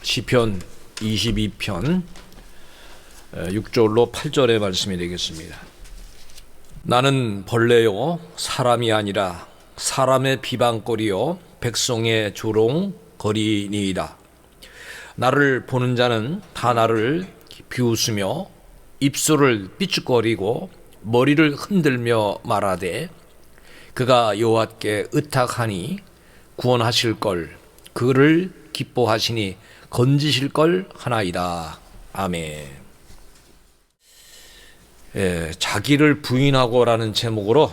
시편 22편 6절로 8절의 말씀이 되겠습니다. 나는 벌레요 사람이 아니라 사람의 비방거리요 백성의 조롱거리니이다. 나를 보는 자는 다 나를 비웃으며 입술을 삐죽거리고 머리를 흔들며 말하되 그가 여호와께 의탁하니 구원하실 걸 그를 기뻐하시니 건지실 걸 하나이다. 아멘. 자기를 부인하고라는 제목으로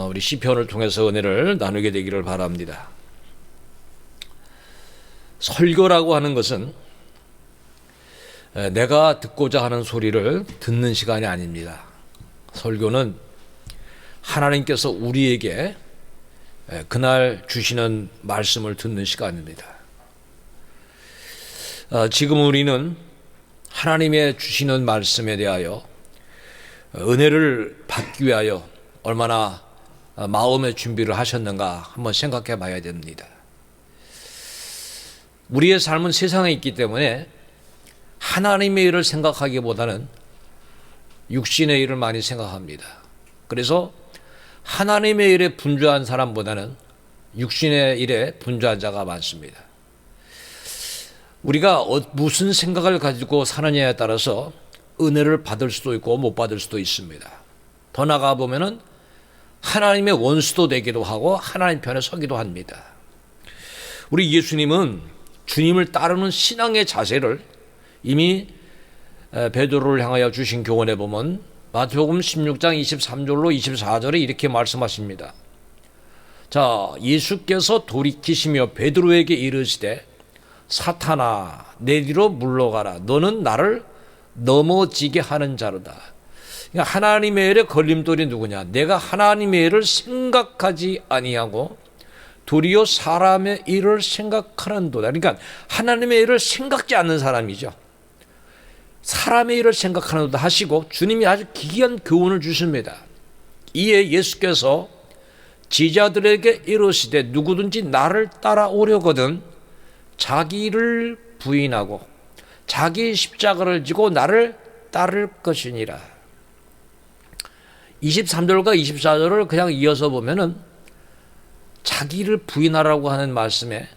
우리 시편을 통해서 은혜를 나누게 되기를 바랍니다. 설교라고 하는 것은 내가 듣고자 하는 소리를 듣는 시간이 아닙니다. 설교는 하나님께서 우리에게 그날 주시는 말씀을 듣는 시간입니다. 지금 우리는 하나님의 주시는 말씀에 대하여 은혜를 받기 위하여 얼마나 마음의 준비를 하셨는가 한번 생각해 봐야 됩니다. 우리의 삶은 세상에 있기 때문에 하나님의 일을 생각하기보다는 육신의 일을 많이 생각합니다. 그래서 하나님의 일에 분주한 사람보다는 육신의 일에 분주한 자가 많습니다. 우리가 무슨 생각을 가지고 사느냐에 따라서 은혜를 받을 수도 있고 못 받을 수도 있습니다. 더 나아가 보면은 하나님의 원수도 되기도 하고 하나님 편에 서기도 합니다. 우리 예수님은 주님을 따르는 신앙의 자세를 이미 베드로를 향하여 주신 교훈에 보면 마태복음 16장 23절로 24절에 이렇게 말씀하십니다. 자, 예수께서 돌이키시며 베드로에게 이르시되 사탄아 내 뒤로 물러가라. 너는 나를 넘어지게 하는 자로다. 그러니까 하나님의 일에 걸림돌이 누구냐? 내가 하나님의 일을 생각하지 아니하고 도리어 사람의 일을 생각하는도다. 그러니까 하나님의 일을 생각지 않는 사람이죠. 사람의 일을 생각하는도다 하시고 주님이 아주 기이한 교훈을 주십니다. 이에 예수께서 제자들에게 이르시되 누구든지 나를 따라오려거든 자기를 부인하고 자기 십자가를 지고 나를 따를 것이니라. 23절과 24절을 그냥 이어서 보면은 자기를 부인하라고 하는 말씀에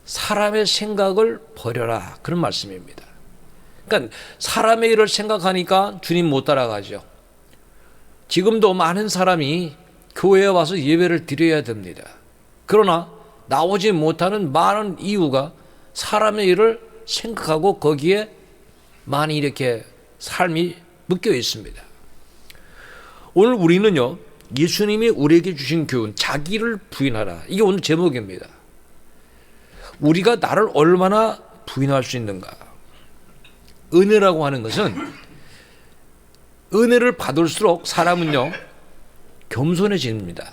사람의 생각을 버려라 그런 말씀입니다. 그러니까 사람의 일을 생각하니까 주님 못 따라가죠. 지금도 많은 사람이 교회에 와서 예배를 드려야 됩니다. 그러나 나오지 못하는 많은 이유가 사람의 일을 생각하고 거기에 많이 이렇게 삶이 묶여 있습니다. 오늘 우리는요, 예수님이 우리에게 주신 교훈, 자기를 부인하라. 이게 오늘 제목입니다. 우리가 나를 얼마나 부인할 수 있는가? 은혜라고 하는 것은 은혜를 받을수록 사람은요, 겸손해집니다.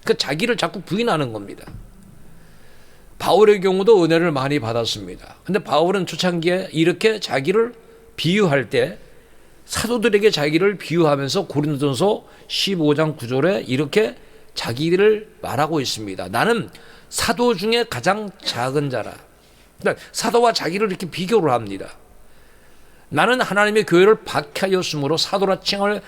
그러니까 자기를 자꾸 부인하는 겁니다. 바울의 경우도 은혜를 많이 받았습니다. 근데 바울은 초창기에 이렇게 자기를 비유할 때 사도들에게 자기를 비유하면서 고린도전서 15장 9절에 이렇게 자기를 말하고 있습니다. 나는 사도 중에 가장 작은 자라. 그러니까 사도와 자기를 이렇게 비교를 합니다. 나는 하나님의 교회를 박해하였으므로 사도라 칭을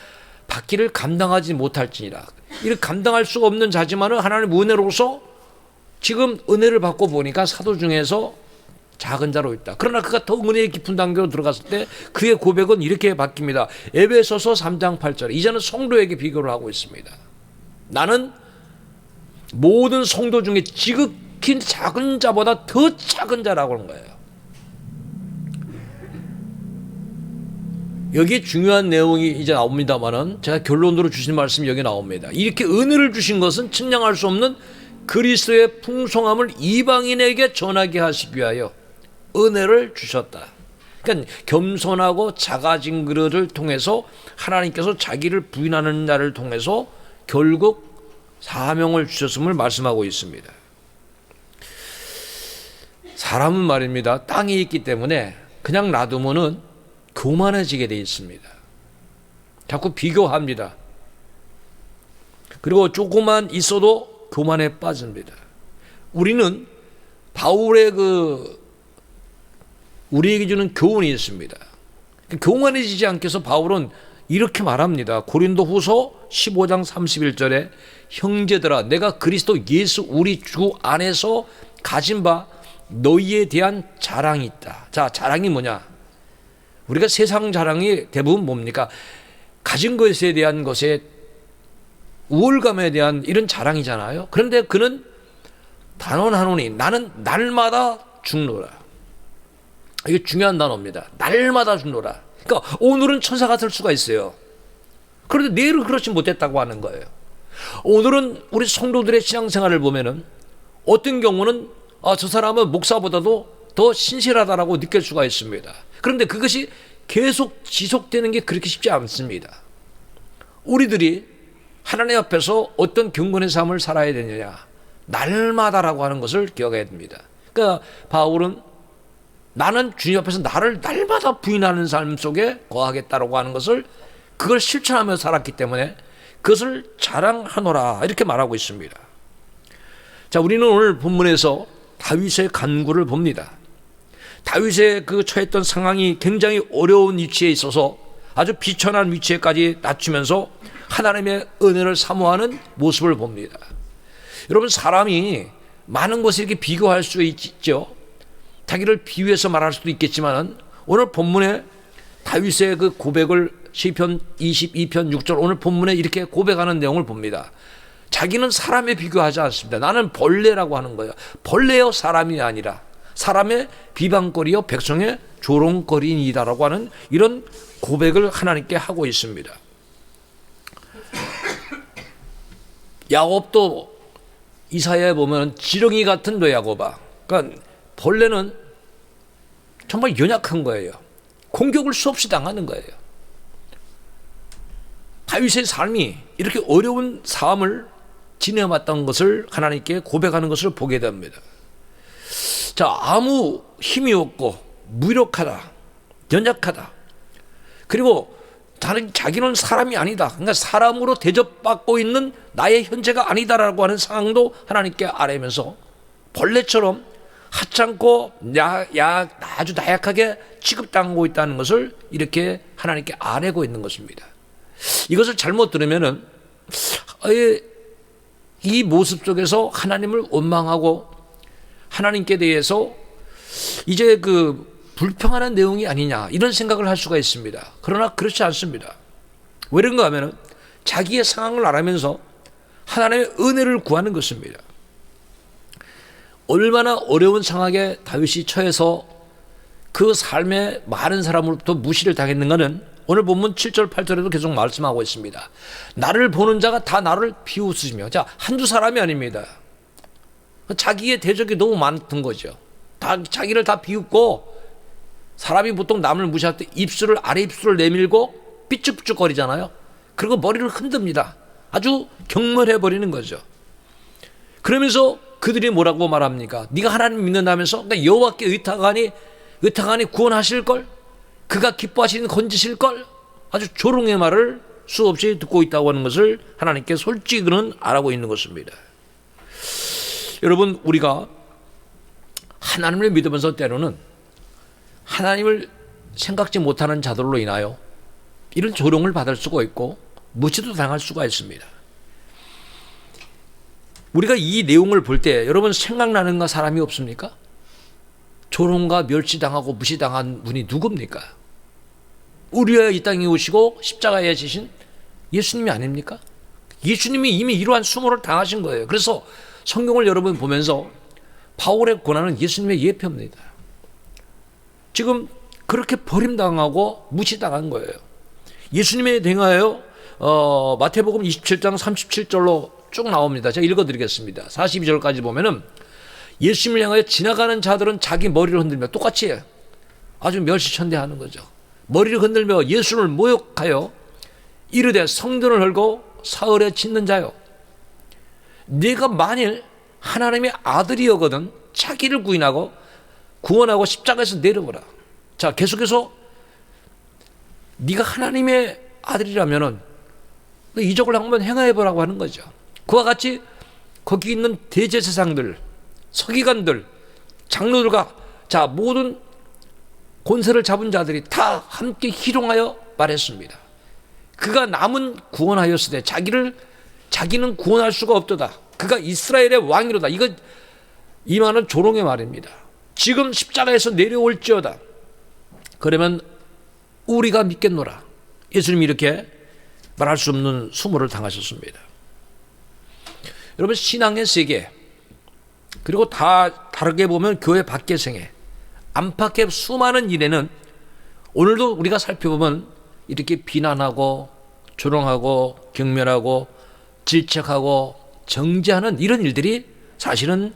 받기를 감당하지 못할지니라. 이렇게 감당할 수가 없는 자지만은 하나님의 은혜로서 지금 은혜를 받고 보니까 사도 중에서 작은 자로 있다. 그러나 그가 더 은혜의 깊은 단계로 들어갔을 때 그의 고백은 이렇게 바뀝니다. 에베소서 3장 8절. 이제는 성도에게 비교를 하고 있습니다. 나는 모든 성도 중에 지극히 작은 자보다 더 작은 자라고 하는 거예요. 여기 중요한 내용이 이제 나옵니다만은 제가 결론으로 주신 말씀이 여기 나옵니다. 이렇게 은혜를 주신 것은 측량할 수 없는 그리스도의 풍성함을 이방인에게 전하게 하시기 위하여 은혜를 주셨다. 그러니까 겸손하고 작아진 그들을 통해서 하나님께서 자기를 부인하는 자를 통해서 결국 사명을 주셨음을 말씀하고 있습니다. 사람은 말입니다. 땅에 있기 때문에 그냥 놔두면은 교만해지게 되어 있습니다. 자꾸 비교합니다. 그리고 조금만 있어도 교만에 빠집니다. 우리는 바울의 그 우리에게 주는 교훈이 있습니다. 교만해지지 않게 해서 바울은 이렇게 말합니다. 고린도후서 15장 31절에 형제들아 내가 그리스도 예수 우리 주 안에서 가진 바 너희에 대한 자랑이 있다. 자, 자랑이 뭐냐? 우리가 세상 자랑이 대부분 뭡니까? 가진 것에 대한 것에 우월감에 대한 이런 자랑이잖아요. 그런데 그는 단언하노니 나는 날마다 죽노라. 이게 중요한 단어입니다. 날마다 죽노라. 그러니까 오늘은 천사가 될 수가 있어요. 그런데 내일은 그렇지 못했다고 하는 거예요. 오늘은 우리 성도들의 신앙생활을 보면은 어떤 경우는 저 사람은 목사보다도 더 신실하다라고 느낄 수가 있습니다. 그런데 그것이 계속 지속되는 게 그렇게 쉽지 않습니다. 우리들이 하나님 앞에서 어떤 경건의 삶을 살아야 되느냐, 날마다라고 하는 것을 기억해야 됩니다. 그러니까 바울은 나는 주님 앞에서 나를 날마다 부인하는 삶 속에 거하겠다라고 하는 것을 그걸 실천하며 살았기 때문에 그것을 자랑하노라 이렇게 말하고 있습니다. 자, 우리는 오늘 본문에서 다윗의 간구를 봅니다. 다윗의 그 처했던 상황이 굉장히 어려운 위치에 있어서 아주 비천한 위치에까지 낮추면서 하나님의 은혜를 사모하는 모습을 봅니다. 여러분, 사람이 많은 것을 이렇게 비교할 수 있죠. 자기를 비유해서 말할 수도 있겠지만 오늘 본문에 다윗의 그 고백을 시편 22편 6절 오늘 본문에 이렇게 고백하는 내용을 봅니다. 자기는 사람에 비교하지 않습니다. 나는 벌레라고 하는 거예요. 벌레요 사람이 아니라 사람의 비방거리요 백성의 조롱거리이다라고 하는 이런 고백을 하나님께 하고 있습니다. 야곱도 이사야에 보면 지렁이 같은 너 야곱아. 그러니까 벌레는 정말 연약한 거예요. 공격을 수없이 당하는 거예요. 다윗의 삶이 이렇게 어려운 삶을 지내왔던 것을 하나님께 고백하는 것을 보게 됩니다. 자, 아무 힘이 없고 무력하다, 연약하다. 그리고 다른 자기는 사람이 아니다. 그러니까 사람으로 대접받고 있는 나의 현재가 아니다라고 하는 상황도 하나님께 아뢰면서 벌레처럼 하찮고 아주 나약하게 취급당하고 있다는 것을 이렇게 하나님께 아뢰고 있는 것입니다. 이것을 잘못 들으면은 이 모습 속에서 하나님을 원망하고 하나님께 대해서 이제 그 불평하는 내용이 아니냐 이런 생각을 할 수가 있습니다. 그러나 그렇지 않습니다. 왜 그런가 하면은 자기의 상황을 알아면서 하나님의 은혜를 구하는 것입니다. 얼마나 어려운 상황에 다윗이 처해서 그 삶에 많은 사람으로부터 무시를 당했는가는 오늘 본문 7절 8절에도 계속 말씀하고 있습니다. 나를 보는 자가 다 나를 비웃으시며, 자, 한두 사람이 아닙니다. 자기의 대적이 너무 많던 거죠. 자기를 다 비웃고, 사람이 보통 남을 무시할 때 아래 입술을 내밀고 삐죽삐죽거리잖아요. 그리고 머리를 흔듭니다. 아주 경멸해버리는 거죠. 그러면서 그들이 뭐라고 말합니까? 네가 하나님 믿는다면서? 그러니까 여호와께 의탁하니 구원하실걸? 그가 기뻐하시는 건지실걸? 아주 조롱의 말을 수없이 듣고 있다고 하는 것을 하나님께 솔직히 그는 알아고 있는 것입니다. 여러분, 우리가 하나님을 믿으면서 때로는 하나님을 생각지 못하는 자들로 인하여 이런 조롱을 받을 수가 있고 무시도 당할 수가 있습니다. 우리가 이 내용을 볼 때 여러분 생각나는 사람이 없습니까? 조롱과 멸시당하고 무시당한 분이 누굽니까? 우리 위하여 이 땅에 오시고 십자가에 지신 예수님이 아닙니까? 예수님이 이미 이러한 수모를 당하신 거예요. 그래서 성경을 여러분 보면서 바울의 고난은 예수님의 예표입니다. 지금 그렇게 버림당하고 무시당한 거예요. 예수님에 대하여 마태복음 27장 37절로 쭉 나옵니다. 제가 읽어드리겠습니다. 42절까지 보면은 예수님을 향하여 지나가는 자들은 자기 머리를 흔들며 똑같이 아주 멸시천대하는 거죠. 머리를 흔들며 예수를 모욕하여 이르되 성전을 헐고 사흘에 짓는 자요, 네가 만일 하나님의 아들이여거든 자기를 구원하고 십자가에서 내려보라. 자, 계속해서 네가 하나님의 아들이라면은 이적을 한번 행하여보라고 하는 거죠. 그와 같이 거기 있는 대제사장들, 서기관들, 장로들과 자 모든 권세를 잡은 자들이 다 함께 희롱하여 말했습니다. 그가 남은 구원하였으되 자기는 구원할 수가 없도다. 그가 이스라엘의 왕이로다. 이거 이 말은 조롱의 말입니다. 지금 십자가에서 내려올지어다. 그러면 우리가 믿겠노라. 예수님이 이렇게 말할 수 없는 수모를 당하셨습니다. 여러분, 신앙의 세계, 그리고 다 다르게 보면 교회 밖의 생애, 안팎의 수많은 일에는 오늘도 우리가 살펴보면 이렇게 비난하고 조롱하고 경멸하고 질책하고 정죄하는 이런 일들이 사실은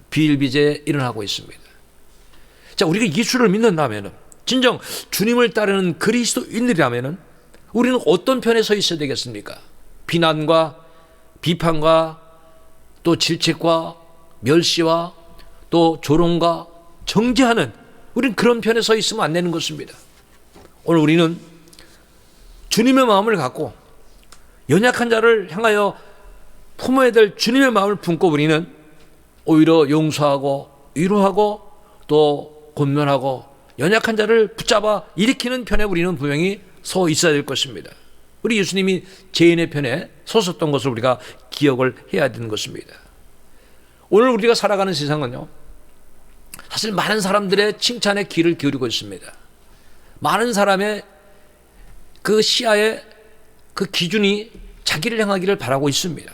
비일비재에 일어나고 있습니다. 자, 우리가 예수를 믿는다면, 진정 주님을 따르는 그리스도인들이라면 우리는 어떤 편에 서 있어야 되겠습니까? 비난과 비판과 또 질책과 멸시와 또 조롱과 정죄하는, 우리는 그런 편에 서 있으면 안 되는 것입니다. 오늘 우리는 주님의 마음을 갖고 연약한 자를 향하여 품어야 될 주님의 마음을 품고 우리는 오히려 용서하고 위로하고 또 권면하고 연약한 자를 붙잡아 일으키는 편에 우리는 분명히 서 있어야 될 것입니다. 우리 예수님이 죄인의 편에 섰었던 것을 우리가 기억을 해야 되는 것입니다. 오늘 우리가 살아가는 세상은요, 사실 많은 사람들의 칭찬에 귀를 기울이고 있습니다. 많은 사람의 그 시야에 그 기준이 자기를 향하기를 바라고 있습니다.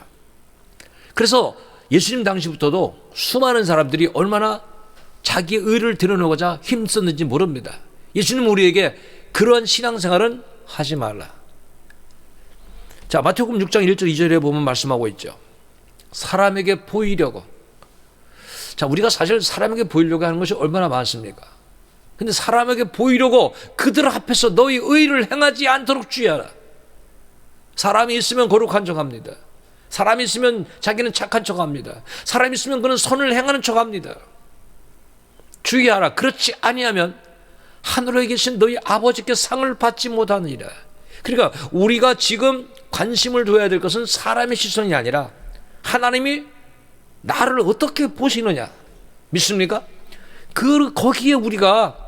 그래서 예수님 당시부터도 수많은 사람들이 얼마나 자기의 의를 드러내고자 힘썼는지 모릅니다. 예수님은 우리에게 그러한 신앙생활은 하지 말라. 자, 마태복음 6장 1절 2절에 보면 말씀하고 있죠. 사람에게 보이려고. 자, 우리가 사실 사람에게 보이려고 하는 것이 얼마나 많습니까? 근데 사람에게 보이려고 그들 앞에서 너희 의를 행하지 않도록 주의하라. 사람이 있으면 거룩한 척합니다. 사람이 있으면 자기는 착한 척합니다. 사람이 있으면 그는 선을 행하는 척합니다. 주의하라. 그렇지 아니하면 하늘에 계신 너희 아버지께 상을 받지 못하느니라. 그러니까 우리가 지금 관심을 둬야 될 것은 사람의 시선이 아니라 하나님이 나를 어떻게 보시느냐. 믿습니까? 거기에 우리가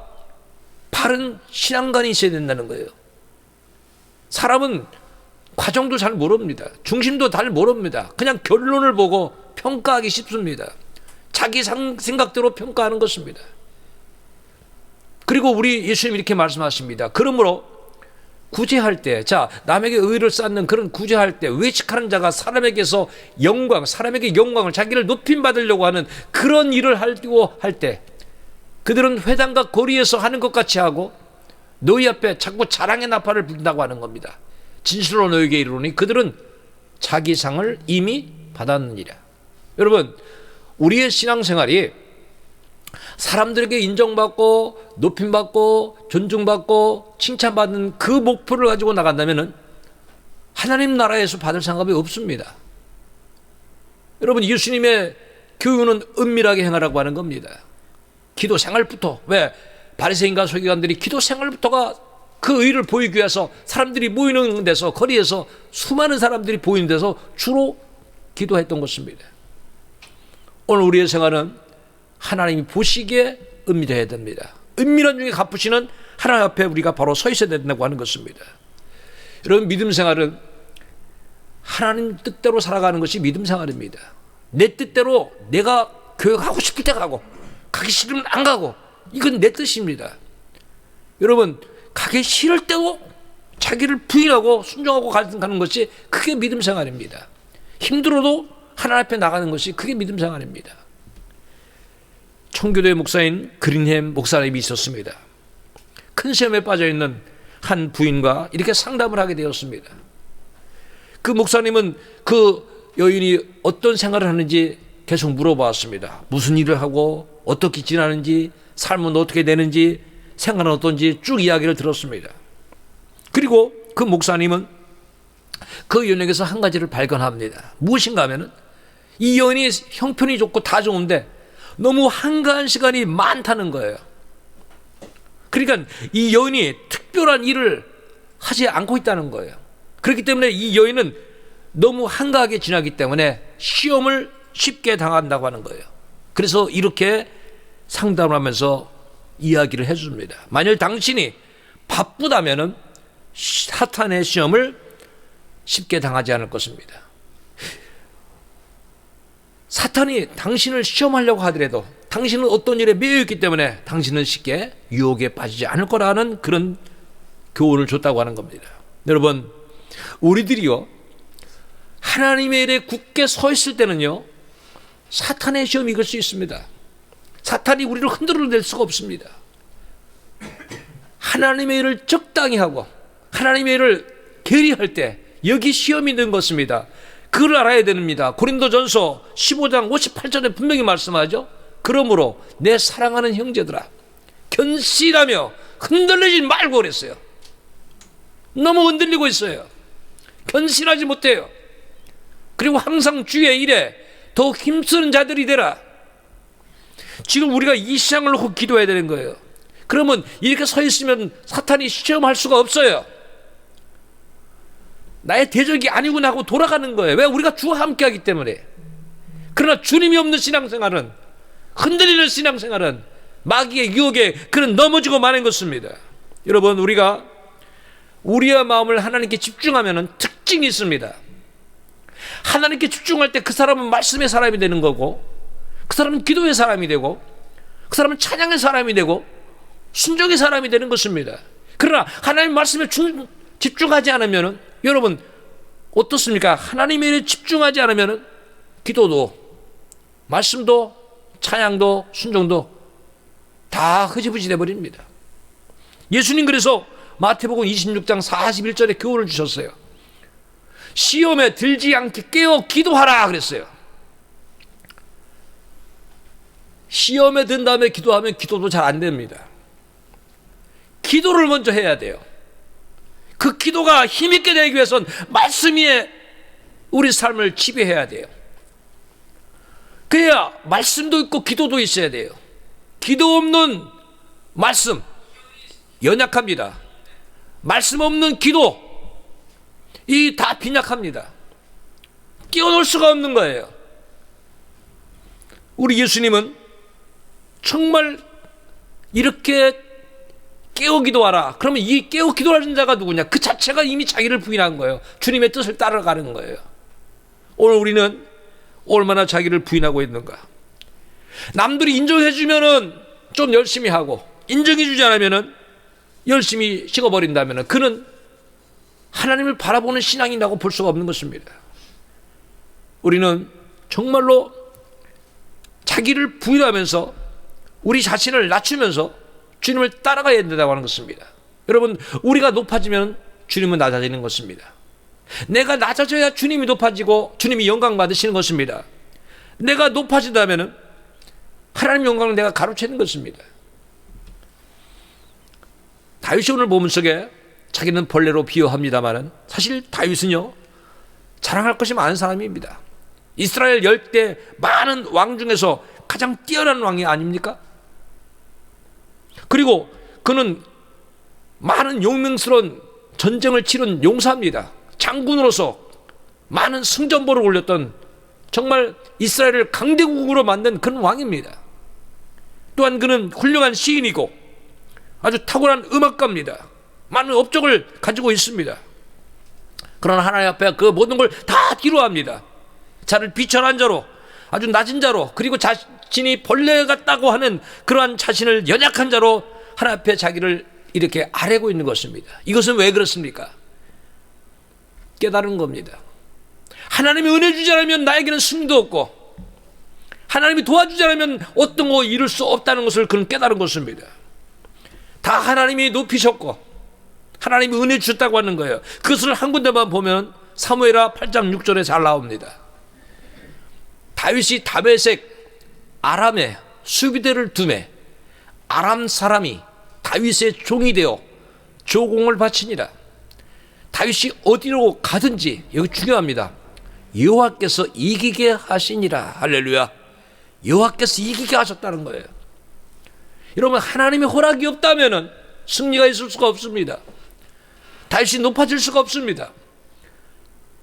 바른 신앙관이 있어야 된다는 거예요. 사람은 과정도 잘 모릅니다. 중심도 잘 모릅니다. 그냥 결론을 보고 평가하기 쉽습니다. 자기 생각대로 평가하는 것입니다. 그리고 우리 예수님이 이렇게 말씀하십니다. 그러므로 구제할 때, 자, 남에게 의를 쌓는 그런 구제할 때 외식하는 자가 사람에게서 사람에게 영광을, 자기를 높임 받으려고 하는 그런 일을 하려고 할 때 그들은 회당과 거리에서 하는 것 같이 하고 너희 앞에 자꾸 자랑의 나팔을 불다고 하는 겁니다. 진실로 너희에게 이르노니 그들은 자기 상을 이미 받았느니라. 여러분, 우리의 신앙생활이 사람들에게 인정받고 높임받고 존중받고 칭찬받는 그 목표를 가지고 나간다면 하나님 나라에서 받을 상급이 없습니다. 여러분, 예수님의 교훈은 은밀하게 행하라고 하는 겁니다. 기도 생활부터, 왜 바리새인과 서기관들이 기도 생활부터가 그 의를 보이기 위해서 사람들이 모이는 데서, 거리에서 수많은 사람들이 보이는 데서 주로 기도했던 것입니다. 오늘 우리의 생활은 하나님이 보시기에 은밀해야 됩니다. 은밀한 중에 갚으시는 하나님 앞에 우리가 바로 서 있어야 된다고 하는 것입니다. 여러분, 믿음 생활은 하나님 뜻대로 살아가는 것이 믿음 생활입니다. 내 뜻대로 내가 교회 가고 싶을 때 가고 가기 싫으면 안 가고, 이건 내 뜻입니다. 여러분, 가기 싫을 때도 자기를 부인하고 순종하고 가는 것이 그게 믿음 생활입니다. 힘들어도 하나님 앞에 나가는 것이 그게 믿음 생활입니다. 청교도의 목사인 그린햄 목사님이 있었습니다. 큰 시험에 빠져있는 한 부인과 이렇게 상담을 하게 되었습니다. 그 목사님은 그 여인이 어떤 생활을 하는지 계속 물어봤습니다. 무슨 일을 하고 어떻게 지나는지, 삶은 어떻게 되는지, 생활은 어떤지 쭉 이야기를 들었습니다. 그리고 그 목사님은 그 여인에게서 한 가지를 발견합니다. 무엇인가 하면은 이 여인이 형편이 좋고 다 좋은데 너무 한가한 시간이 많다는 거예요. 그러니까 이 여인이 특별한 일을 하지 않고 있다는 거예요. 그렇기 때문에 이 여인은 너무 한가하게 지나기 때문에 시험을 쉽게 당한다고 하는 거예요. 그래서 이렇게 상담을 하면서 이야기를 해줍니다. 만일 당신이 바쁘다면은 사탄의 시험을 쉽게 당하지 않을 것입니다. 사탄이 당신을 시험하려고 하더라도 당신은 어떤 일에 매여 있기 때문에 당신은 쉽게 유혹에 빠지지 않을 거라는 그런 교훈을 줬다고 하는 겁니다. 여러분, 우리들이요, 하나님의 일에 굳게 서 있을 때는요, 사탄의 시험이 이길 수 있습니다. 사탄이 우리를 흔들어낼 수가 없습니다. 하나님의 일을 적당히 하고 하나님의 일을 계리할 때 여기 시험이 있는 것입니다. 그걸 알아야 됩니다. 고린도전서 15장 58절에 분명히 말씀하죠. 그러므로 내 사랑하는 형제들아, 견실하며 흔들리지 말고 그랬어요. 너무 흔들리고 있어요. 견실하지 못해요. 그리고 항상 주의 일에 더욱 힘쓰는 자들이 되라. 지금 우리가 이 시장을 놓고 기도해야 되는 거예요. 그러면 이렇게 서 있으면 사탄이 시험할 수가 없어요. 나의 대적이 아니구나 하고 돌아가는 거예요. 왜? 우리가 주와 함께 하기 때문에. 그러나 주님이 없는 신앙생활은, 흔들리는 신앙생활은 마귀의 유혹에 그런 넘어지고 마는 것입니다. 여러분, 우리가 우리의 마음을 하나님께 집중하면 특징이 있습니다. 하나님께 집중할 때 그 사람은 말씀의 사람이 되는 거고, 그 사람은 기도의 사람이 되고, 그 사람은 찬양의 사람이 되고, 순종의 사람이 되는 것입니다. 그러나 하나님 말씀에 집중하지 않으면, 여러분 어떻습니까? 하나님의 일에 집중하지 않으면 기도도, 말씀도, 찬양도, 순종도 다 흐지부지 돼버립니다. 예수님 그래서 마태복음 26장 41절에 교훈을 주셨어요. 시험에 들지 않게 깨어 기도하라 그랬어요. 시험에 든 다음에 기도하면 기도도 잘 안 됩니다. 기도를 먼저 해야 돼요. 그 기도가 힘있게 되기 위해서는 말씀 위에 우리 삶을 지배해야 돼요. 그래야 말씀도 있고 기도도 있어야 돼요. 기도 없는 말씀 연약합니다. 말씀 없는 기도 이 다 빈약합니다. 끼워놓을 수가 없는 거예요. 우리 예수님은 정말 이렇게 깨어 기도하라. 그러면 이 깨어 기도하는 자가 누구냐? 그 자체가 이미 자기를 부인한 거예요. 주님의 뜻을 따라가는 거예요. 오늘 우리는 얼마나 자기를 부인하고 있는가? 남들이 인정해 주면은 좀 열심히 하고, 인정해 주지 않으면은 열심히 식어버린다면은 그는 하나님을 바라보는 신앙이라고 볼 수가 없는 것입니다. 우리는 정말로 자기를 부인하면서 우리 자신을 낮추면서 주님을 따라가야 된다고 하는 것입니다. 여러분, 우리가 높아지면 주님은 낮아지는 것입니다. 내가 낮아져야 주님이 높아지고 주님이 영광 받으시는 것입니다. 내가 높아진다면 하나님 영광을 내가 가로채는 것입니다. 다윗이 오늘 본문 속에 자기는 벌레로 비유합니다만 사실 다윗은요, 자랑할 것이 많은 사람입니다. 이스라엘 열대 많은 왕 중에서 가장 뛰어난 왕이 아닙니까? 그리고 그는 많은 용맹스러운 전쟁을 치른 용사입니다. 장군으로서 많은 승전보를 올렸던 정말 이스라엘을 강대국으로 만든 그런 왕입니다. 또한 그는 훌륭한 시인이고 아주 탁월한 음악가입니다. 많은 업적을 가지고 있습니다. 그러나 하나님 앞에 그 모든 걸 다 뒤로합니다. 자를 비천한 자로, 아주 낮은 자로, 그리고 자신이 벌레 같다고 하는 그러한 자신을 연약한 자로 하나님 앞에 자기를 이렇게 아뢰고 있는 것입니다. 이것은 왜 그렇습니까? 깨달은 겁니다. 하나님이 은혜 주지 않으면 나에게는 승리도 없고, 하나님이 도와주지 않으면 어떤 거 이룰 수 없다는 것을 그는 깨달은 것입니다. 다 하나님이 높이셨고 하나님이 은혜 주셨다고 하는 거예요. 그것을 한 군데만 보면 사무엘하 8장 6절에 잘 나옵니다. 다윗이 다메섹 아람에 수비대를 두매 아람 사람이 다윗의 종이 되어 조공을 바치니라. 다윗이 어디로 가든지, 여기 중요합니다, 여호와께서 이기게 하시니라. 할렐루야. 여호와께서 이기게 하셨다는 거예요. 여러분, 하나님의 허락이 없다면 승리가 있을 수가 없습니다. 다윗이 높아질 수가 없습니다.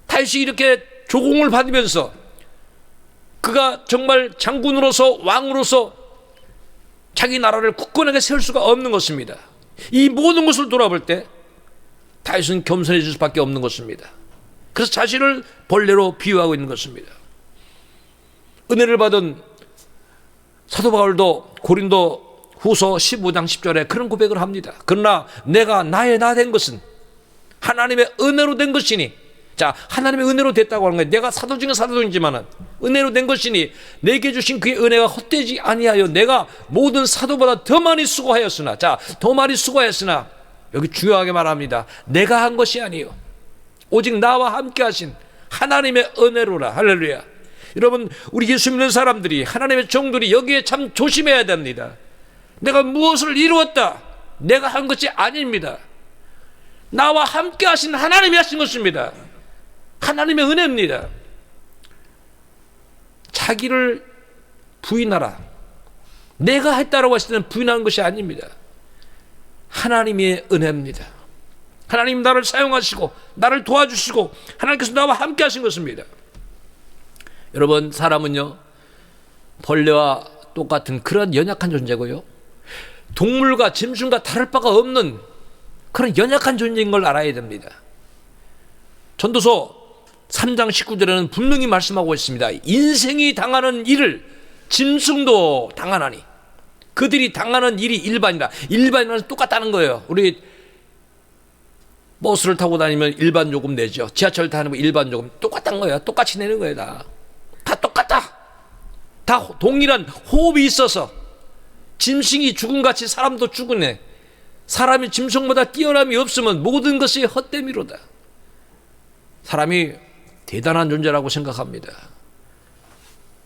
다윗이 이렇게 조공을 받으면서 그가 정말 장군으로서 왕으로서 자기 나라를 굳건하게 세울 수가 없는 것입니다. 이 모든 것을 돌아볼 때 다윗은 겸손해질 수밖에 없는 것입니다. 그래서 자신을 벌레로 비유하고 있는 것입니다. 은혜를 받은 사도 바울도 고린도 후서 15장 10절에 그런 고백을 합니다. 그러나 내가 나의 나 된 것은 하나님의 은혜로 된 것이니, 자, 하나님의 은혜로 됐다고 하는 거예요. 내가 사도 중에 사도이지만은 은혜로 된 것이니 내게 주신 그의 은혜가 헛되지 아니하여 내가 모든 사도보다 더 많이 수고하였으나, 자, 더 많이 수고하였으나, 여기 중요하게 말합니다. 내가 한 것이 아니요 오직 나와 함께 하신 하나님의 은혜로라. 할렐루야. 여러분, 우리 예수 믿는 사람들이, 하나님의 종들이 여기에 참 조심해야 됩니다. 내가 무엇을 이루었다, 내가 한 것이 아닙니다. 나와 함께 하신 하나님이 하신 것입니다. 하나님의 은혜입니다. 자기를 부인하라, 내가 했다라고 했을 때는 부인하는 것이 아닙니다. 하나님의 은혜입니다. 하나님 나를 사용하시고 나를 도와주시고 하나님께서 나와 함께 하신 것입니다. 여러분, 사람은요 벌레와 똑같은 그런 연약한 존재고요, 동물과 짐승과 다를 바가 없는 그런 연약한 존재인 걸 알아야 됩니다. 전도서 3장 19절에는 분명히 말씀하고 있습니다. 인생이 당하는 일을 짐승도 당하나니, 그들이 당하는 일이 일반이라. 일반이랑 똑같다는 거예요. 우리 버스를 타고 다니면 일반 요금 내죠. 지하철 타면 일반 요금 똑같다는 거예요. 똑같이 내는 거예요. 다 똑같다. 다 동일한 호흡이 있어서 짐승이 죽음같이 사람도 죽으네. 사람이 짐승보다 뛰어남이 없으면 모든 것이 헛되미로다. 사람이 대단한 존재라고 생각합니다.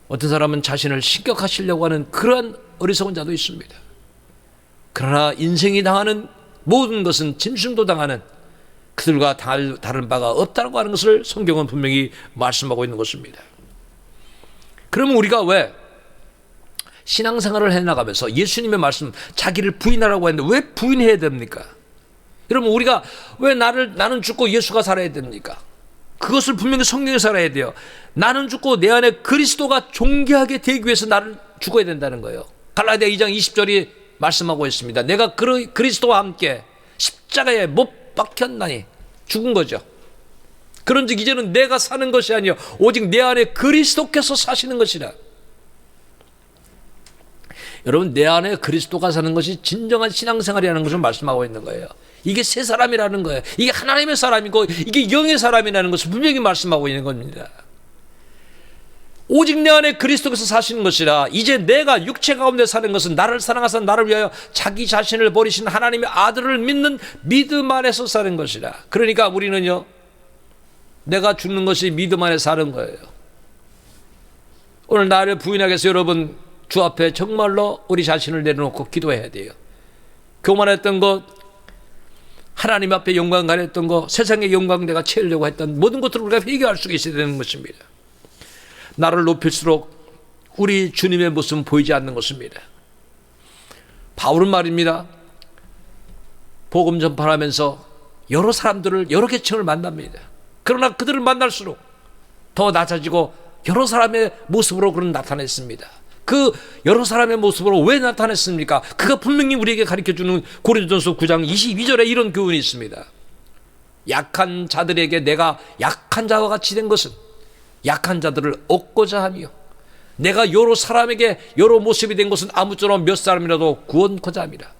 어떤 사람은 자신을 신격화시려고 하는 그러한 어리석은 자도 있습니다. 그러나 인생이 당하는 모든 것은 짐승도 당하는, 그들과 다른 바가 없다고 하는 것을 성경은 분명히 말씀하고 있는 것입니다. 그러면 우리가 왜 신앙생활을 해나가면서 예수님의 말씀, 자기를 부인하라고 했는데 왜 부인해야 됩니까? 여러분, 우리가 왜 나는 죽고 예수가 살아야 됩니까? 그것을 분명히 성경에 살아야 돼요. 나는 죽고 내 안에 그리스도가 존귀하게 되기 위해서 나를 죽어야 된다는 거예요. 갈라디아 2장 20절이 말씀하고 있습니다. 내가 그리스도와 함께 십자가에 못 박혔나니, 죽은 거죠. 그런즉 이제는 내가 사는 것이 아니요 오직 내 안에 그리스도께서 사시는 것이라. 여러분, 내 안에 그리스도가 사는 것이 진정한 신앙생활이라는 것을 말씀하고 있는 거예요. 이게 새 사람이라는 거예요. 이게 하나님의 사람이고 이게 영의 사람이라는 것을 분명히 말씀하고 있는 겁니다. 오직 내 안에 그리스도께서 사시는 것이라. 이제 내가 육체 가운데 사는 것은 나를 사랑하사 나를 위하여 자기 자신을 버리신 하나님의 아들을 믿는 믿음 안에서 사는 것이라. 그러니까 우리는요, 내가 죽는 것이 믿음 안에 사는 거예요. 오늘 나를 부인하기 위해서 여러분, 주 앞에 정말로 우리 자신을 내려놓고 기도해야 돼요. 교만했던 것, 하나님 앞에 영광 가렸던 것, 세상의 영광 내가 채우려고 했던 모든 것들을 우리가 회개할 수 있어야 되는 것입니다. 나를 높일수록 우리 주님의 모습은 보이지 않는 것입니다. 바울은 말입니다, 복음 전파하면서 여러 사람들을, 여러 계층을 만납니다. 그러나 그들을 만날수록 더 낮아지고 여러 사람의 모습으로 그는 나타냈습니다. 그 여러 사람의 모습으로 왜 나타냈습니까? 그가 분명히 우리에게 가르쳐주는 고린도전서 9장 22절에 이런 교훈이 있습니다. 약한 자들에게 내가 약한 자와 같이 된 것은 약한 자들을 얻고자 하며, 내가 여러 사람에게 여러 모습이 된 것은 아무쪼록 몇 사람이라도 구원코자 함이라.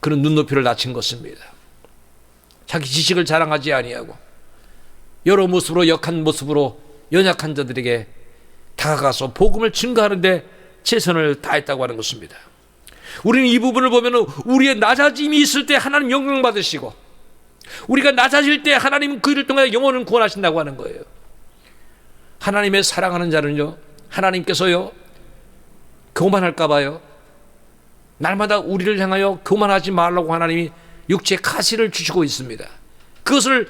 그는 눈높이를 낮춘 것입니다. 자기 지식을 자랑하지 아니하고 여러 모습으로, 역한 모습으로 연약한 자들에게 다가가서 복음을 증거하는 데 최선을 다했다고 하는 것입니다. 우리는 이 부분을 보면 우리의 낮아짐이 있을 때 하나님 영광 받으시고, 우리가 낮아질 때 하나님은 그 일을 통해 영혼을 구원하신다고 하는 거예요. 하나님의 사랑하는 자는요, 하나님께서요 교만할까 봐요, 날마다 우리를 향하여 교만하지 말라고 하나님이 육체의 가시를 주시고 있습니다. 그것을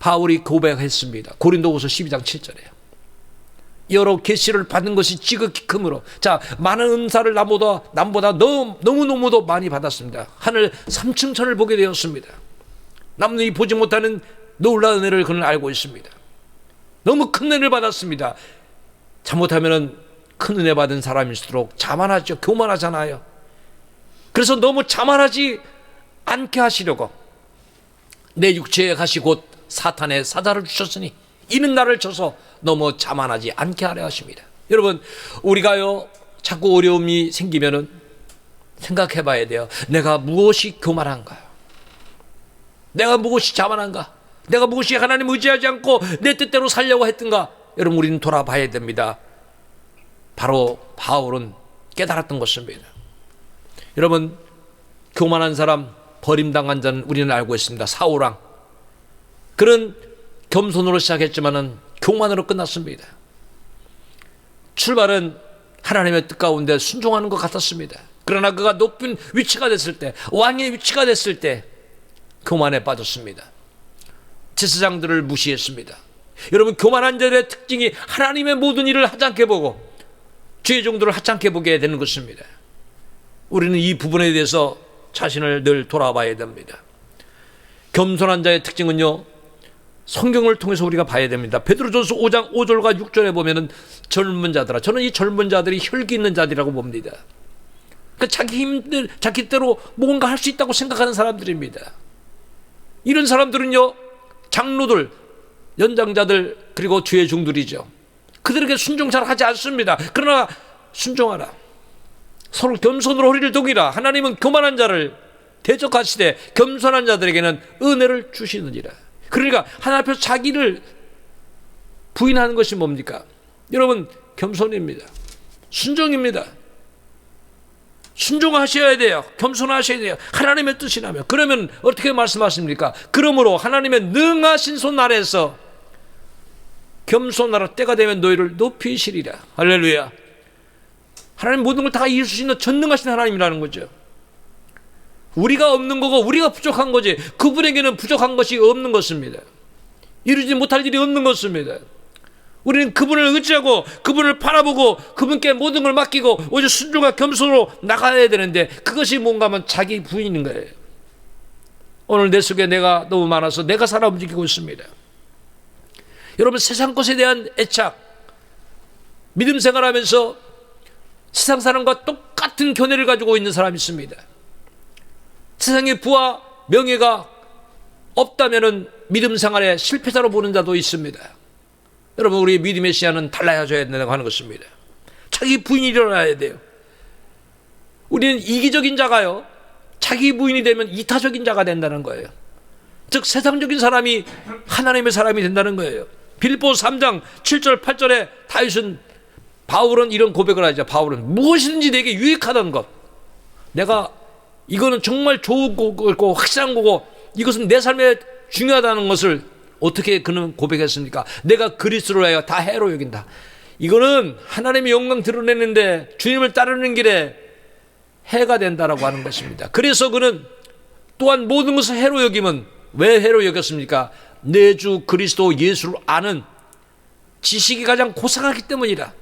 바울이 고백했습니다. 고린도후서 12장 7절에 여러 계시를 받은 것이 지극히 크므로, 자, 많은 은사를 남보다 너무너무도 많이 받았습니다. 하늘 삼층천을 보게 되었습니다. 남들이 보지 못하는 놀라운 은혜를 그는 알고 있습니다. 너무 큰 은혜를 받았습니다. 잘못하면 큰 은혜 받은 사람일수록 자만하죠. 교만하잖아요. 그래서 너무 자만하지 않게 하시려고 내 육체의 가시 곧 사탄의 사자를 주셨으니 이는 나를 쳐서 너무 자만하지 않게 하려 하십니다. 여러분, 우리가요 자꾸 어려움이 생기면은 생각해 봐야 돼요. 내가 무엇이 교만한가? 내가 무엇이 자만한가? 내가 무엇이 하나님 의지하지 않고 내 뜻대로 살려고 했던가? 여러분, 우리는 돌아봐야 됩니다. 바로 바울은 깨달았던 것입니다. 여러분, 교만한 사람, 버림당한 자는 우리는 알고 있습니다. 사울왕. 그는 겸손으로 시작했지만은 교만으로 끝났습니다. 출발은 하나님의 뜻 가운데 순종하는 것 같았습니다. 그러나 그가 높은 위치가 됐을 때, 왕의 위치가 됐을 때 교만에 빠졌습니다. 제사장들을 무시했습니다. 여러분, 교만한 자들의 특징이 하나님의 모든 일을 하찮게 보고 주의 종들을 하찮게 보게 되는 것입니다. 우리는 이 부분에 대해서 자신을 늘 돌아봐야 됩니다. 겸손한 자의 특징은요, 성경을 통해서 우리가 봐야 됩니다. 베드로전서 5장 5절과 6절에 보면은 젊은 자들아, 저는 이 젊은 자들이 혈기 있는 자들이라고 봅니다. 그러니까 자기 뜻대로 뭔가 할 수 있다고 생각하는 사람들입니다. 이런 사람들은요, 장로들, 연장자들, 그리고 주의 종들이죠. 그들에게 순종 잘 하지 않습니다. 그러나 순종하라. 서로 겸손으로 허리를 동이라. 하나님은 교만한 자를 대적하시되 겸손한 자들에게는 은혜를 주시느니라. 그러니까 하나님 앞에서 자기를 부인하는 것이 뭡니까? 여러분, 겸손입니다. 순종입니다. 순종하셔야 돼요. 겸손하셔야 돼요. 하나님의 뜻이라면. 그러면 어떻게 말씀하십니까? 그러므로 하나님의 능하신 손 아래에서 겸손하라. 때가 되면 너희를 높이시리라. 할렐루야. 하나님 모든 걸 다 이길 수 있는 전능하신 하나님이라는 거죠. 우리가 없는 거고 우리가 부족한 거지, 그분에게는 부족한 것이 없는 것입니다. 이루지 못할 일이 없는 것입니다. 우리는 그분을 의지하고 그분을 바라보고 그분께 모든 걸 맡기고 오직 순종과 겸손으로 나가야 되는데, 그것이 뭔가 하면 자기 부인인 거예요. 오늘 내 속에 내가 너무 많아서 내가 살아 움직이고 있습니다. 여러분, 세상 것에 대한 애착, 믿음 생활하면서 세상 사람과 똑같은 견해를 가지고 있는 사람이 있습니다. 세상의 부와 명예가 없다면은 믿음 생활에 실패자로 보는 자도 있습니다. 여러분, 우리의 믿음의 시야는 달라져야 된다고 하는 것입니다. 자기 부인이 일어나야 돼요. 우리는 이기적인 자가요, 자기 부인이 되면 이타적인 자가 된다는 거예요. 즉 세상적인 사람이 하나님의 사람이 된다는 거예요. 빌립보 3장 7절 8절에 바울은 이런 고백을 하죠. 바울은 무엇이든지 내게 유익하던 것, 내가 이거는 정말 좋은 거고 확실한 거고 이것은 내 삶에 중요하다는 것을 어떻게 그는 고백했습니까? 내가 그리스도로 하여 다 해로 여긴다. 이거는 하나님의 영광 드러내는데 주님을 따르는 길에 해가 된다라고 하는 것입니다. 그래서 그는 또한 모든 것을 해로 여김은 왜 해로 여겼습니까? 내 주 그리스도 예수를 아는 지식이 가장 고상하기 때문이라.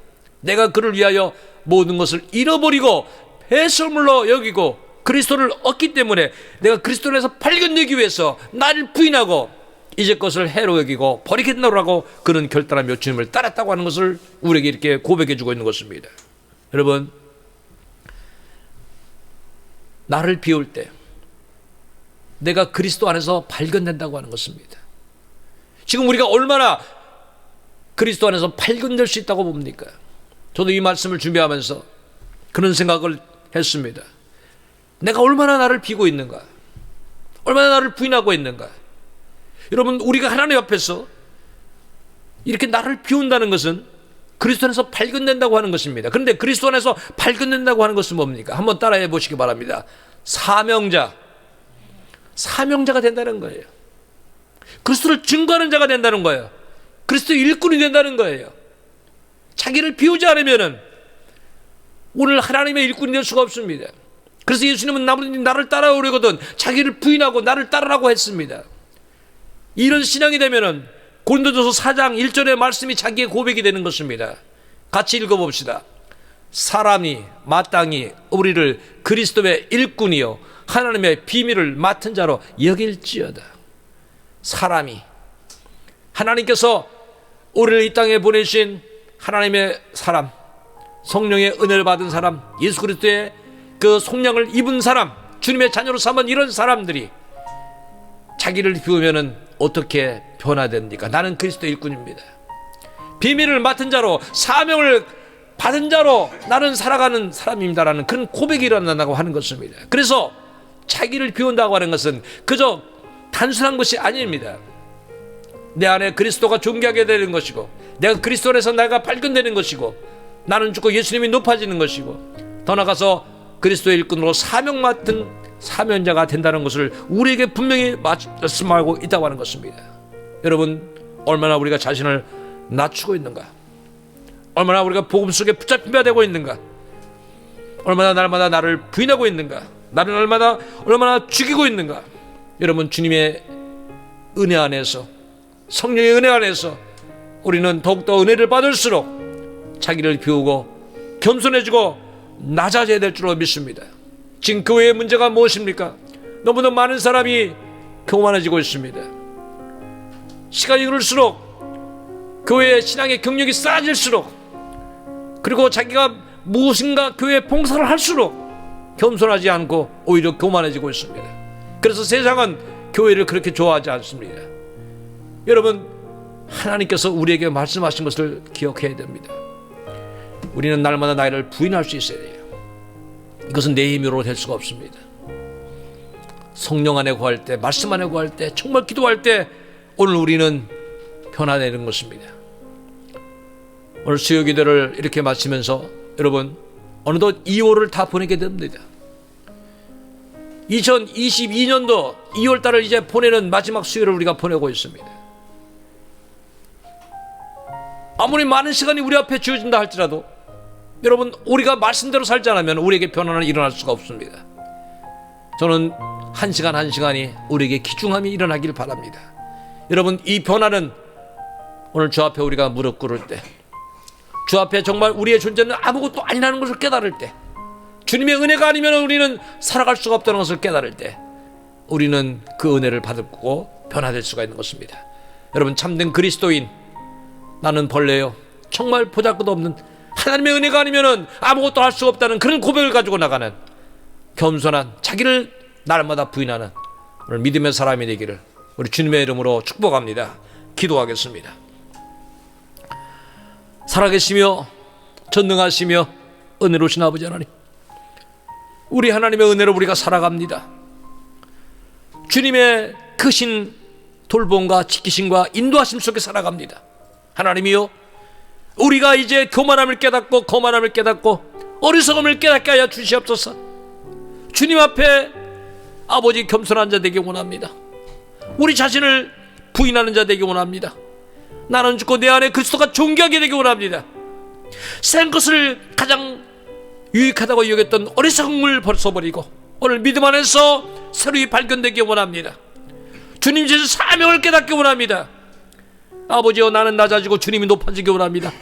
내가 그를 위하여 모든 것을 잃어버리고 배설물로 여기고 그리스도를 얻기 때문에 내가 그리스도에서 발견되기 위해서 나를 부인하고 이제 것을 해로 여기고 버리겠노라고 그는 결단하며 주님을 따랐다고 하는 것을 우리에게 이렇게 고백해 주고 있는 것입니다. 여러분, 나를 비울 때 내가 그리스도 안에서 발견된다고 하는 것입니다. 지금 우리가 얼마나 그리스도 안에서 발견될 수 있다고 봅니까? 저도 이 말씀을 준비하면서 그런 생각을 했습니다. 내가 얼마나 나를 비고 있는가? 얼마나 나를 부인하고 있는가? 여러분, 우리가 하나님 앞에서 이렇게 나를 비운다는 것은 그리스도 안에서 발견된다고 하는 것입니다. 그런데 그리스도 안에서 발견된다고 하는 것은 뭡니까? 한번 따라해 보시기 바랍니다. 사명자가 된다는 거예요. 그리스도를 증거하는 자가 된다는 거예요. 그리스도 일꾼이 된다는 거예요. 자기를 비우지 않으면은 오늘 하나님의 일꾼이 될 수가 없습니다. 그래서 예수님은 나를 따라오려거든 자기를 부인하고 나를 따르라고 했습니다. 이런 신앙이 되면은 고린도전서 4장 1절의 말씀이 자기의 고백이 되는 것입니다. 같이 읽어봅시다. 사람이 마땅히 우리를 그리스도의 일꾼이요 하나님의 비밀을 맡은 자로 여길지어다. 사람이, 하나님께서 우리를 이 땅에 보내신 하나님의 사람, 성령의 은혜를 받은 사람, 예수 그리스도의 그 속량을 입은 사람, 주님의 자녀로 삼은 이런 사람들이 자기를 비우면은 어떻게 변화됩니까? 나는 그리스도 일꾼입니다. 비밀을 맡은 자로, 사명을 받은 자로 나는 살아가는 사람입니다라는 그런 고백이 일어난다고 하는 것입니다. 그래서 자기를 비운다고 하는 것은 그저 단순한 것이 아닙니다. 내 안에 그리스도가 존귀하게 되는 것이고, 내가 그리스도 안에서 내가 발견되는 것이고, 나는 죽고 예수님이 높아지는 것이고, 더 나아가서 그리스도의 일꾼으로 사명 맡은 사명자가 된다는 것을 우리에게 분명히 말씀하고 있다고 하는 것입니다. 여러분, 얼마나 우리가 자신을 낮추고 있는가, 얼마나 우리가 복음 속에 붙잡힌 바 되고 있는가, 얼마나 날마다 나를 부인하고 있는가, 나를 얼마나 죽이고 있는가. 여러분, 주님의 은혜 안에서, 성령의 은혜 안에서 우리는 더욱더 은혜를 받을수록 자기를 비우고 겸손해지고 낮아져야 될 줄로 믿습니다. 지금 교회의 문제가 무엇입니까? 너무나 많은 사람이 교만해지고 있습니다. 시간이 흐를수록 교회의 신앙의 경력이 쌓아질수록, 그리고 자기가 무엇인가 교회에 봉사를 할수록 겸손하지 않고 오히려 교만해지고 있습니다. 그래서 세상은 교회를 그렇게 좋아하지 않습니다. 여러분, 하나님께서 우리에게 말씀하신 것을 기억해야 됩니다. 우리는 날마다 나를 부인할 수 있어야 돼요. 이것은 내 힘으로 될 수가 없습니다. 성령 안에 구할 때, 말씀 안에 구할 때, 정말 기도할 때 오늘 우리는 변화되는 것입니다. 오늘 수요 기도를 이렇게 마치면서 여러분, 어느덧 2월을 다 보내게 됩니다. 2022년도 2월달을 이제 보내는 마지막 수요를 우리가 보내고 있습니다. 아무리 많은 시간이 우리 앞에 주어진다 할지라도 여러분, 우리가 말씀대로 살지 않으면 우리에게 변화는 일어날 수가 없습니다. 저는 한 시간 한 시간이 우리에게 귀중함이 일어나길 바랍니다. 여러분, 이 변화는 오늘 주 앞에 우리가 무릎 꿇을 때, 주 앞에 정말 우리의 존재는 아무것도 아니라는 것을 깨달을 때, 주님의 은혜가 아니면 우리는 살아갈 수가 없다는 것을 깨달을 때, 우리는 그 은혜를 받고 변화될 수가 있는 것입니다. 여러분, 참된 그리스도인, 나는 벌레요, 정말 보잘것없는, 하나님의 은혜가 아니면 아무것도 할 수 없다는 그런 고백을 가지고 나가는 겸손한, 자기를 날마다 부인하는 오늘 믿음의 사람이 되기를 우리 주님의 이름으로 축복합니다. 기도하겠습니다. 살아계시며 전능하시며 은혜로우신 아버지 하나님, 우리 하나님의 은혜로 우리가 살아갑니다. 주님의 크신 돌봄과 지키심과 인도하심 속에 살아갑니다. 하나님이요, 우리가 이제 교만함을 깨닫고 거만함을 깨닫고 어리석음을 깨닫게 하여 주시옵소서. 주님 앞에 아버지 겸손한 자 되기 원합니다. 우리 자신을 부인하는 자 되기 원합니다. 나는 죽고 내 안에 그리스도가 존귀하게 되기 원합니다. 센 것을 가장 유익하다고 여겼던 어리석음을 벗어버리고 오늘 믿음 안에서 새로이 발견되기 원합니다. 주님 제자 사명을 깨닫기 원합니다. 아버지여, 나는 낮아지고 주님이 높아지기 원합니다.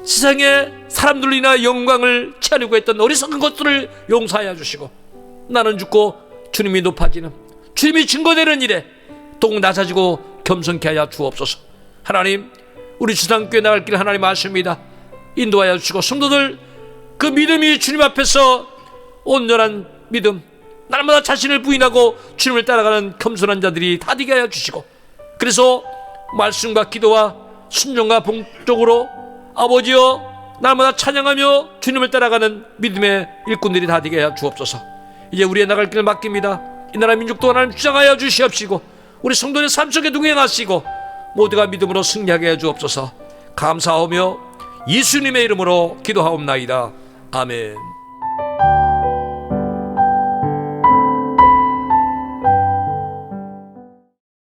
세상에 사람들로 인하여 영광을 취하려고 했던 어리석은 것들을 용서하여 주시고, 나는 죽고 주님이 높아지는, 주님이 증거되는 일에 더욱 낮아지고 겸손케 하여 주옵소서. 하나님, 우리 주상교회 나갈 길 하나님 아십니다. 인도하여 주시고, 성도들 그 믿음이 주님 앞에서 온전한 믿음, 날마다 자신을 부인하고 주님을 따라가는 겸손한 자들이 다 되게 하여 주시고, 그래서 말씀과 기도와 순종과 봉적으로 아버지여 날마다 찬양하며 주님을 따라가는 믿음의 일꾼들이 다 되게 하여 주옵소서. 이제 우리의 나갈 길을 맡깁니다. 이 나라 민족도 하나님 주장하여 주시옵시고, 우리 성도의 삶 속에 동행하시고 모두가 믿음으로 승리하게 해 주옵소서. 감사하며 예수님의 이름으로 기도하옵나이다. 아멘.